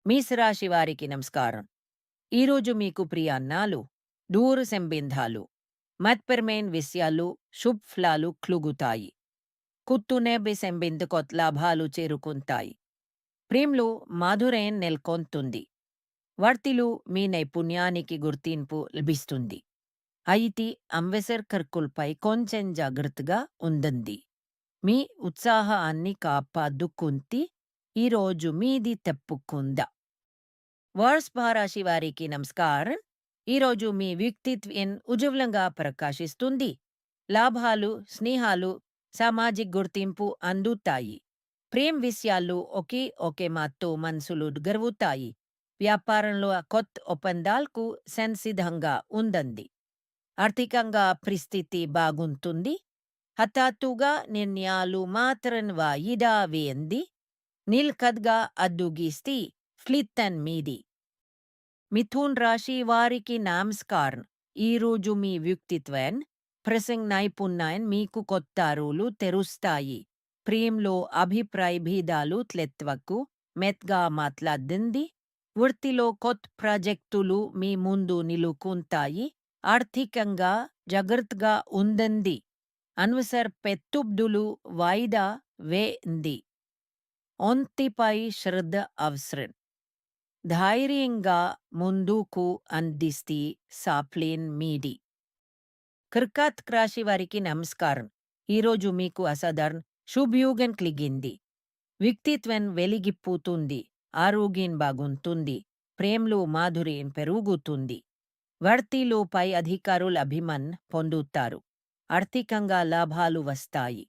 మేషరాశి వారికి నమస్కారం. ఈరోజు మీకు ప్రియ అన్నాలు, దూర సంబంధాలు, మతపరమైన విషయాలు, శుభఫలాలు కలుగుతాయి. కుటుంబ సంబంధ కొత్త లాభాలు చేరుకుంటాయి. ప్రేమలో మాధుర్యం నెలకొంటుంది. వర్తిలో మీ నైపుణ్యానికి గుర్తింపు లభిస్తుంది. అయితే ఖర్చులపై కొంచెం జాగ్రత్తగా ఉండండి. మీ ఉత్సాహాన్ని కాపాడుకుంటే ఈరోజు మీది తప్పకుండా. వృషభరాశి వారికి నమస్కారం. ఈరోజు మీ వ్యక్తిత్వం ఉజ్వలంగా ప్రకాశిస్తుంది. లాభాలు, స్నేహాలు, సామాజిక గుర్తింపు అందుతాయి. ప్రేమ విషయాల్లో ఒకే మాతో మనసులు గర్వుతాయి. వ్యాపారంలో కొత్త ఒప్పందాలకు సంసిద్ధంగా ఉండండి. ఆర్థికంగా పరిస్థితి బాగుంటుంది. హఠాత్తుగా నిర్ణయాలు మాత్రం వాయిదా వేయండి. నిలకడగా అడుగేస్తే ఫలితం మీది. మిథున్ రాశి వారికి నమస్కారం. ఈరోజు మీ వ్యక్తిత్వం, ప్రసంగ నైపుణ్యం మీకు కొత్త అరువులు తెరుస్తాయి. ప్రేమలో అభిప్రాయ భేదాలు తలెత్తవకు, మెత్తగా మాట్లాడండి. వృత్తిలో కొత్త ప్రాజెక్టులు మీ ముందు నిలుకుంటాయి. ఆర్థికంగా జాగ్రత్తగా ఉండండి. అనవసర పెట్టుబడులు వాయిదా వేయండి. ఒంటిపై శ్రద్ధ అవసరం. ధైర్యంగా ముందుకు అందిస్తే సాఫల్యం మీది. కర్కాటక రాశి వారికి నమస్కారం. ఈరోజు మీకు అసాధారణ శుభయోగం కలిగింది. వ్యక్తిత్వం వెలిగిపోతుంది. ఆరోగ్యం బాగుంటుంది. ప్రేమలో మాధుర్యం పెరుగుతుంది. వృత్తిలో పై అధికారుల అభిమానం పొందుతారు. ఆర్థికంగా లాభాలు వస్తాయి.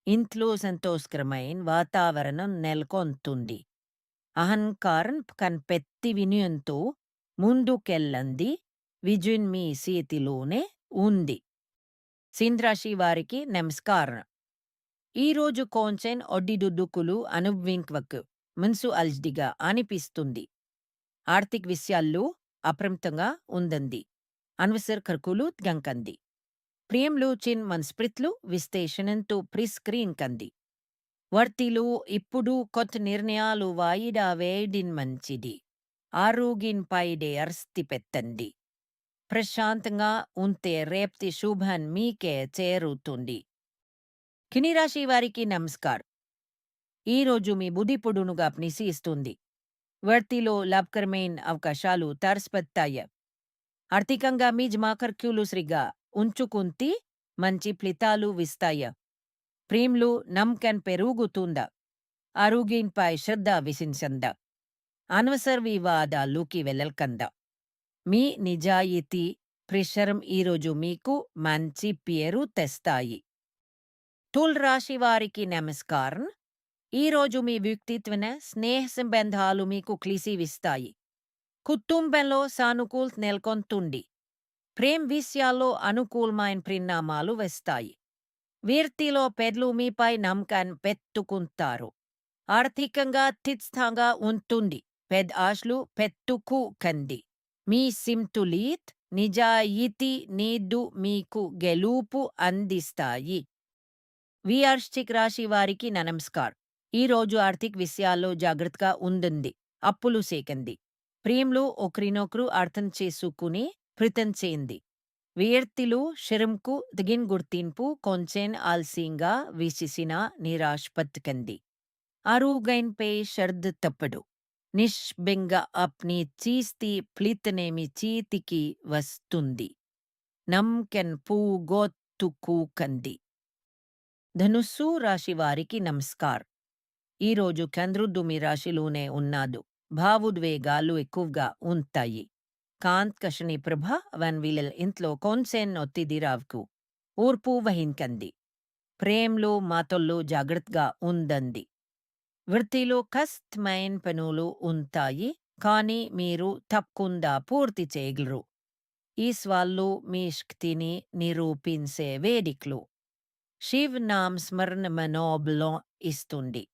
ఇంట్లో సంతోషకరమైన వాతావరణం నెలకొంటుంది. అహంకారం కనిపెట్టి వినయంతో ముందుకెళ్ళండి. విజయం మీ చేతిలోనే ఉంది. సింహరాశి వారికి నమస్కారం. ఈరోజు కొంచెం ఒడిదుడుకులు అనుభవించవకు. మనసు అలజడిగా అనిపిస్తుంది. ఆర్థిక విషయాల్లో అప్రమత్తంగా ఉండండి. అనవసర ఖర్చులు తగ్గండి. ప్రేమలో చిన్న మనస్పృతులు విశ్లేషణతో పరిష్కరించండి. వృత్తిలో ఇప్పుడు కొత్త నిర్ణయాలు వాయిదా వేయడం మంచిది. ఆరోగ్యంపై దృష్టి పెట్టండి. ప్రశాంతంగా ఉంటే రేపటి శుభం మీకే చేరుతుంది. కన్యా రాశి వారికి నమస్కారం. ఈరోజు మీ బుద్ధి పొడునుగా పనిచేస్తుంది. వృత్తిలో లాభకరమైన అవకాశాలు తరస్పత్తాయి. ఆర్థికంగా మీ జమాఖర్చులు సరిగా ఉంచుకుంటే మంచి ఫలితాలు వస్తాయి. ప్రేమలో నమ్మకం పెరుగుతుందా. ఆరోగ్యంపై శ్రద్ధ వహించండి. అనవసర వివాదాల్లోకి వెళ్ళకండి. మీ నిజాయితీ, పరిశ్రమ ఈరోజు మీకు మంచి పేరు తెస్తాయి. తుల రాశి వారికి నమస్కారం. ఈరోజు మీ వ్యక్తిత్వన స్నేహ సంబంధాలు మీకు కలిసివిస్తాయి. కుటుంబంలో సానుకూలత నెలకొంటుంది. ప్రేమ విషయాల్లో అనుకూలమైన పరిణామాలు వస్తాయి. వృత్తిలో పెద్దలు మీపై నమ్మకాన్ని పెట్టుకుంటారు. ఆర్థికంగా స్థిరంగా ఉంటుంది. పెద్ద ఆశలు పెట్టుకోకండి. మీ సమతుల్యత, నిజాయితీ నేడు మీకు గెలుపు అందిస్తాయి. వృశ్చిక రాశి వారికి నమస్కారం. ఈరోజు ఆర్థిక విషయాల్లో జాగ్రత్తగా ఉండండి. అప్పులు చేయకండి. ప్రేమలో ఒకరినొకరు అర్థం చేసుకుని ప్రయత్నం చేయండి. వృత్తిలో శ్రమకు తగిన గుర్తింపు కొంచెం ఆలస్యంగా వేసినా నిరాశపడకండి. ఆరోగ్యంపై శ్రద్ధ తప్పదు. నిష్భంగా అప్ని చేస్తే ఫలితమేమి చేతికి వస్తుంది. నమ్మకం పోగొట్టుకోకండి. ధనుస్సు రాశి వారికి నమస్కారం. ఈరోజు చంద్రుడు మీ రాశిలోనే ఉన్నాడు. భావోద్వేగాలు ఎక్కువగా ఉంటాయి. కాంతకషని ప్రభావం వల్ల ఇంట్లో కొంచెం ఒత్తిడి రావుకు ఓర్పు వహించండి. ప్రేమలో మాటల్లో జాగ్రత్తగా ఉండండి. వృత్తిలో కష్టమైన పనులు ఉంటాయి. కానీ మీరు తప్పకుండా పూర్తి చేయగలరు. ఈ సవాళ్ళు మీ శక్తిని నిరూపించే వేదికలు. శివ్ నామ స్మరణ మనోబలం ఇస్తుంది.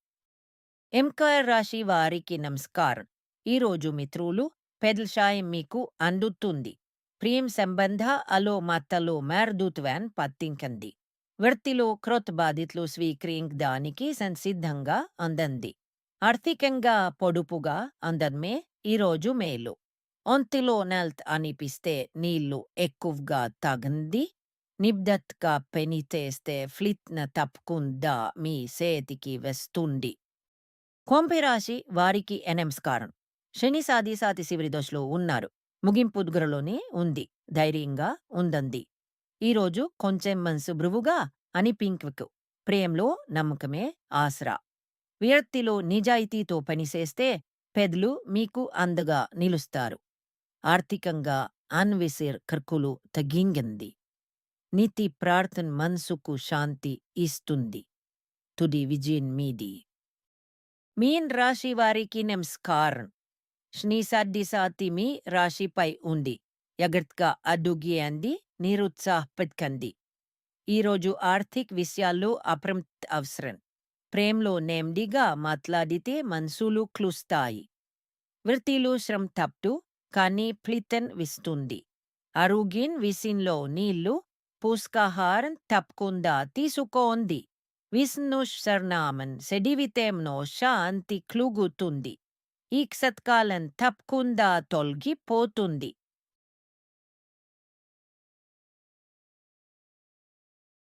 మకర రాశి వారికి నమస్కారం. ఈరోజు మిత్రులు పెద్దల సాయం మీకు అందుతుంది. ప్రేమ సంబంధాలలో మాటలో మారుదుత్వం పట్టించండి. వృత్తిలో క్రొత్త బాధ్యతలు స్వీకరించడానికి సంసిద్ధంగా ఉండండి. ఆర్థికంగా పొడుపుగా అందడమే ఈరోజు మేలు. ఒంటిలో నెల్త్ అనిపిస్తే నీళ్లు ఎక్కువగా తాగండి. నిబ్దత్గా పనిచేస్తే ఫ్లిట్‌న తప్పకుండా మీ చేతికి వస్తుంది. కొంపెరాశి వారికి నమస్కారం. శని సాతి శివరి దశలో ఉన్నారు. ముగింపు దగ్గరలోనే ఉంది. ధైర్యంగా ఉండండి. ఈరోజు కొంచెం మనసు బృవుగా అనిపించకు. ప్రేమలో నమ్మకమే ఆసరా. వ్యక్తిలో నిజాయితీతో పనిచేస్తే పెద్దలు మీకు అండగా నిలుస్తారు. ఆర్థికంగా అన్విసిర్ ఖర్చులు తగ్గించండి. నీతి ప్రార్థన మనసుకు శాంతి ఇస్తుంది. తుది విజయం మీది. మీన్ రాశి వారికి నమస్కారం. శని మీ రాశిపై ఉంది. జాగ్రత్తగా అడుగేయండి. నిరుత్సాహపడకండి. ఈరోజు ఆర్థిక విషయాల్లో అప్రమత్త అవసరం. ప్రేమలో నెమ్మదిగా మాట్లాడితే మనసులు క్లుస్తాయి. వృత్తిలో శ్రమ తప్పదు, కానీ ఫలితం విస్తుంది. ఆరోగ్యం విషయంలో నీళ్లు, పోషకాహారం తప్పకుండా తీసుకోండి. విష్ణు శరణామన్ శడివితేంలో శాంతి క్లుగుతుంది. ఈ సత్కాలం తప్పకుండా తొలగిపోతుంది.